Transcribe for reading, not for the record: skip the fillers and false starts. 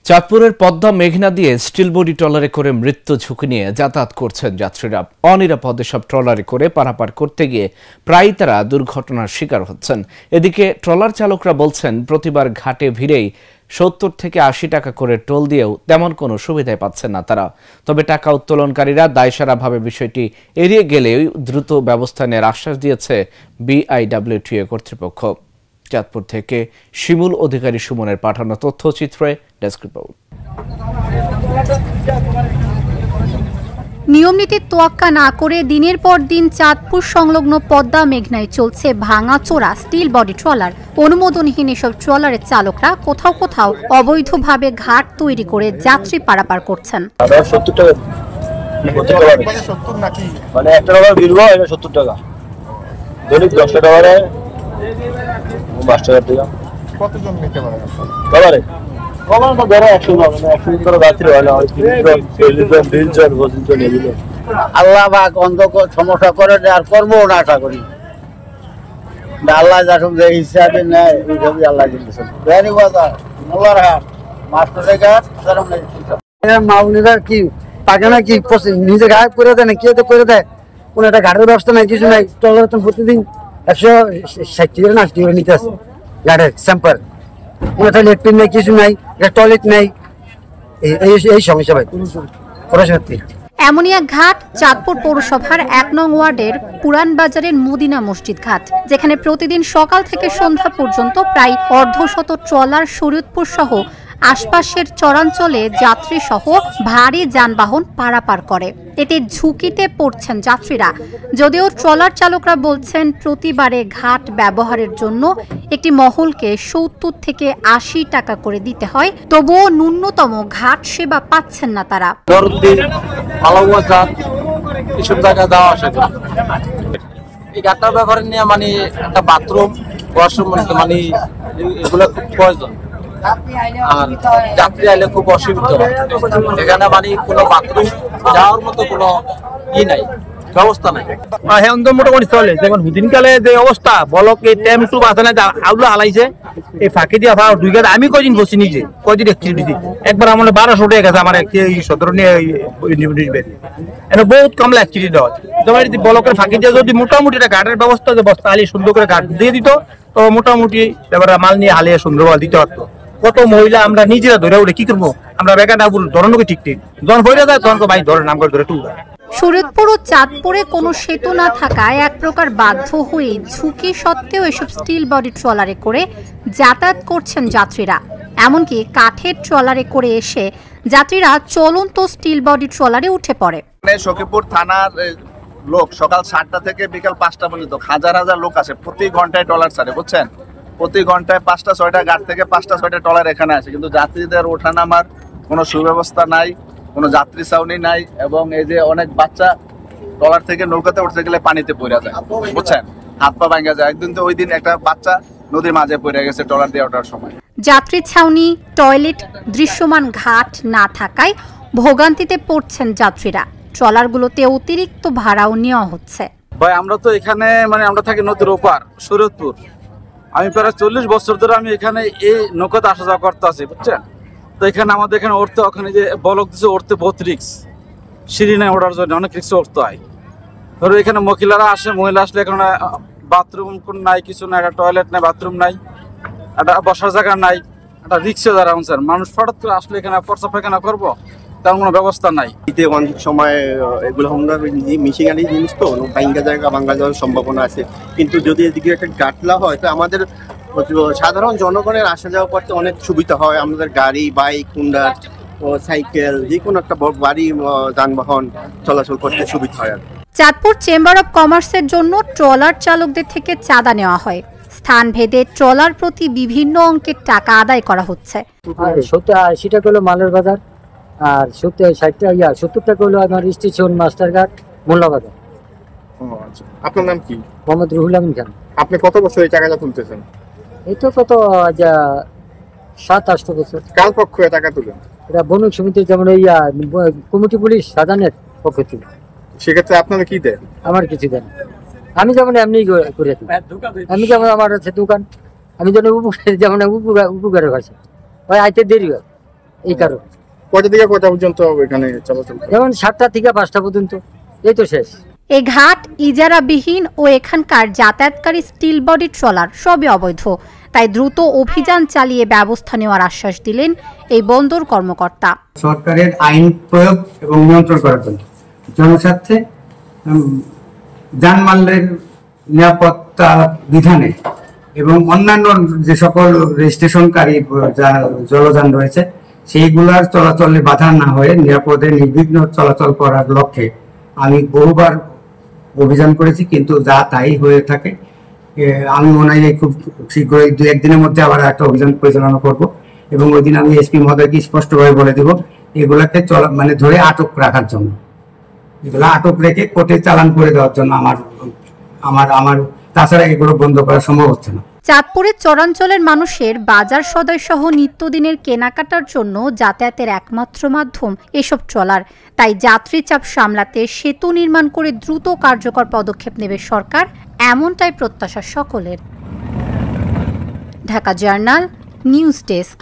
চাঁদপুরের পদ্মা মেঘনা দিয়ে স্টিল বডি ট্রলারে করে মৃত্যু ঝুঁকি নিয়ে যাতায়াত করছেন যাত্রীরা। অনিরাপদে সব ট্রলারে করে পারাপার করতে গিয়ে প্রায় তারা দুর্ঘটনার শিকার হচ্ছেন। এদিকে ট্রলার চালকরা বলছেন, প্রতিবার ঘাটে ভিড়েই 70 থেকে 80 টাকা করে টোল দিয়েও তেমন কোনো সুবিধাই পাচ্ছেন না তারা। তবে টাকা উত্তোলনকারীরা দায়সারাভাবে বিষয়টি এড়িয়ে গেলেও দ্রুত ব্যবস্থা নেওয়ার আশ্বাস দিয়েছে বিআইডব্লিউটিএ কর্তৃপক্ষ। চাঁদপুর থেকে শিমুল অধিকারী সুমনের পাঠানো তথ্যচিত্রে ডেস্ক রিপোর্ট। নিয়মনীতির তোয়াক্কা না করে দিনের পর দিন চাঁদপুর সংলগ্ন পদ্মা মেঘনায় চলছে ভাঙাচোরা স্টিল বডি ট্রলার। অনুমোদনহীন এসব ট্রলারের চালকরা কোথাও কোথাও অবৈধভাবে ঘাট তৈরি করে যাত্রী পারাপার করছেন। আল্লাহ সমস্যা করে আর করবো না, আশা করি আল্লাহ যে হিসাবে নেয় ওইভাবে আল্লাহ মাউনিরা কি পাকে না কি নিজে গায়েব করে দেয় না, কি করে দেয়। কোন একটা ঘাটের ব্যবস্থা নাই, কিছু নাই। ট্রলার তো প্রতিদিন 160 না 80 নিতে আসে ঘাটের স্যাম্পার। কোন একটা লেট্রিন নেই, কিছু নাই, টয়লেট নেই। এই সমস্যা ভাই সত্যি। এমনই এক ঘাট চাঁদপুর পৌরসভার 1 নং ওয়ার্ডের পুরান বাজারের মদিনা মসজিদ ঘাট, যেখানে প্রতিদিন সকাল থেকে সন্ধ্যা পর্যন্ত প্রায় অর্ধশত ট্রলার শরীয়তপুর সহ আশপাশের চরাঞ্চলে যাত্রী সহ ভারী যানবাহন পারাপার করে। এতে ঝুঁকিতে পড়ছেন যাত্রীরা। যদিও ট্রলার চালকরা বলছেন, প্রতিবারে ঘাট ব্যবহারের জন্য একটি মহলকে 70 থেকে 80 টাকা করে দিতে হয়, তবুও ন্যূনতম ঘাট সেবা পাচ্ছেন না তারা। এই ঘাটটা ব্যবহার নিয়ে মানে একটা বাথরুম, ওয়াশরুম মানে এগুলো খুব প্রয়োজন। আর যাত্রী আইলে খুব অসুবিধা হয়। এখানে মানে কোনো বাথরুম যাওয়ার মতো কোনো নাই, ব্যবস্থা নাই। হ্যাঁ, মোটামুটি চলে। যেমন দিনকালে যে অবস্থা বলক, এই টাইম টু বাঁচানো আউলা হালাইছে, এই ফাঁকি দিয়া ভাড়া দুই গেছে। আমি কদিন বসি নিজে, কদিন অ্যাক্টিভিটি একবার আমার 1200 উঠে গেছে আমার সদর নিয়ে বহুত কমলা অ্যাক্টিভিটি হয়। যেমন বলকের ফাঁকি দিয়ে যদি মোটামুটি একটা ঘাটের ব্যবস্থা বস্তা হালিয়ে সুন্দর করে ঘাট দিয়ে দিত, তো মোটামুটি এবার মাল নিয়ে হালিয়ে সুন্দর দিতে পারতো। কত মহিলা আমরা নিজেরা ধরে উঠে কি করবো, আমরা বেকারটা ধরনকে ঠিক ঠিক যখন হয়ে যায় তখন ভাই ধরে নাম করে ধরে টুক। শরীয়তপুর ও চাঁদপুরে কোনো সেতু না থাকায় এক প্রকার বাধ্য হয়ে ঝুঁকি সত্ত্বেও এসব স্টিল বডি ট্রলারে করে যাতায়াত করছেন যাত্রীরা। এমনকি কাঠের ট্রলারে করে এসে যাত্রীরা চলন্ত স্টিল বডি ট্রলারে উঠে পড়ে। সখীপুর থানার লোক সকাল 7টা থেকে বিকাল 5টা পর্যন্ত হাজার হাজার লোক আসে, প্রতি ঘন্টায় ট্রলার ছাড়ে, বুঝছেন। প্রতি ঘন্টায় 5টা-6টা ঘাট থেকে 5টা-6টা ট্রলার এখানে আসে, কিন্তু যাত্রীদের ওঠানামার কোনো সুব্যবস্থা নাই, কোনো যাত্রী ছাউনি নাই। এবং এই যে অনেক বাচ্চা ট্রলার থেকে নৌকাতে উঠতে গেলে পানিতে পড়ে যায়, বুঝছেন, হাত পা ভাঙা যায়। একদিন তো ওই দিন একটা বাচ্চা নদীর মাঝে পড়ে গেছে ট্রলার দিয়ে ওঠার সময়। যাত্রী ছাউনি, টয়লেট, দৃশ্যমান ঘাট না থাকায় ভোগান্তিতে পড়ছেন যাত্রীরা। ট্রলারগুলোতে অতিরিক্ত ভাড়াও নেওয়া হচ্ছে। ভাই আমরা তো এখানে মানে আমরা থাকি নদীর ওপার শরীয়তপুর। আমি প্রায় 40 বছর ধরে আমি এখানে এই নৌকাতে আসা যাওয়া করতে আছি, বুঝছেন। তো এখানে আমাদের এখানে উঠতে, ওখানে যে বলক দিচ্ছে উঠতে বহুত রিক্স, সিঁড়ি নেই ওঠার জন্য অনেক রিক্সে উঠতে হয়। ধরো এখানে মহিলারা আসে, মহিলা আসলে এখানে বাথরুম নাই, কিছু নাই, একটা টয়লেট নাই, বাথরুম নাই, একটা বসার জায়গা নাই, একটা রিক্সে যারা স্যার মানুষ হঠাৎ করে আসলে এখানে প্রস্রাব পায়খানা করবো, তেমন কোনো ব্যবস্থা নাই। অনেক সময় এগুলো আমরা মিশিং আনি জিনিস, তো ভাঙ্গা জায়গা ভাঙ্গা যাওয়ার সম্ভাবনা আছে। কিন্তু যদি এদিকে একটা গাটলা হয়, তো আমাদের সাধারণ জনগণের আসা যাওয়া করতে অনেক সুবিধা হয়। আমাদের গাড়ি, বাইক, হুন্ডা, সাইকেল, যে কোনো একটা বাড়ি যানবাহন চলাচল করতে সুবিধা হয়। চাঁদপুর চেম্বার অব কমার্সের জন্য ট্রলার চালকদের থেকে চাঁদা নেওয়া হয়। স্থান ভেদে ট্রলার প্রতি বিভিন্ন অঙ্কের টাকা আদায় করা হচ্ছে। 70-80 টাকা হলো মালের বাজার, আর 70 টাকা হলো আমার স্টেশন মাস্টারঘাট মোল্লা বাজার। আপনার নাম কি? মোহাম্মদ রুহুল আমিন খান। আপনি কত বছর এই টাকাটা তুলতেছেন? এই তো কত 7-8 বছর। কার পক্ষ টাকা তুলেন? এটা বণিক সমিতির, যেমন কমিটি পুলিশ সাজানের পক্ষ থেকে। সেক্ষেত্রে আপনারা কি দেন? আমার কিছু দেন, আমি যেমন এমনি করে দিই। আমি যেমন আমার আছে দোকান, আমি যেন যেমন উপকারের ভাষা ভাই আইতে দেরি হয়, এই কারণ কয়টা থেকে কয়টা পর্যন্ত এখানে চলাচল করে? যেমন 7টা থেকে 5টা পর্যন্ত, এই তো শেষ। এই ঘাট ইজারাবিহীন ও এখানকার যাতায়াতকারী স্টিল বডি ট্রলার সবই অবৈধ। তাই দ্রুত অভিযান চালিয়ে ব্যবস্থা নেওয়ার আশ্বাস দিলেন এই বন্দর কর্মকর্তা। সরকারের আইন প্রয়োগ এবং নিয়ন্ত্রণ করার জন্য জনস্বার্থে যানমালের নিরাপত্তা বিধানে এবং অন্যান্য যে সকল রেজিস্ট্রেশনকারী জলযান রয়েছে সেইগুলার চলাচলে বাধা না হয়ে নিরাপদে নির্বিঘ্ন চলাচল করার লক্ষ্যে আমি বহুবার অভিযান করেছি, কিন্তু যা তাই হয়ে থাকে। আমি মনে হয় খুব শীঘ্রই 2-1 দিনের মধ্যে আবার একটা অভিযান পরিচালনা করব এবং ওই দিন আমি এসপি মহোদয়কে স্পষ্টভাবে বলে দেব এগুলাকে ধরে আটক রাখার জন্য, এগুলো আটক রেখে কোর্টে চালান করে দেওয়ার জন্য আমার তাছাড়া এগুলো বন্ধ করা সম্ভব হচ্ছে না। চাঁদপুরের চরাঞ্চলের মানুষের বাজার সদাই সহ নিত্যদিনের কেনাকাটার জন্য যাতায়াতের একমাত্র মাধ্যম এসব ট্রলার। তাই যাত্রী চাপ সামলাতে সেতু নির্মাণ করে দ্রুত কার্যকর পদক্ষেপ নেবে সরকার, এমনটাই প্রত্যাশা সকলের। Dhaka journal news desk.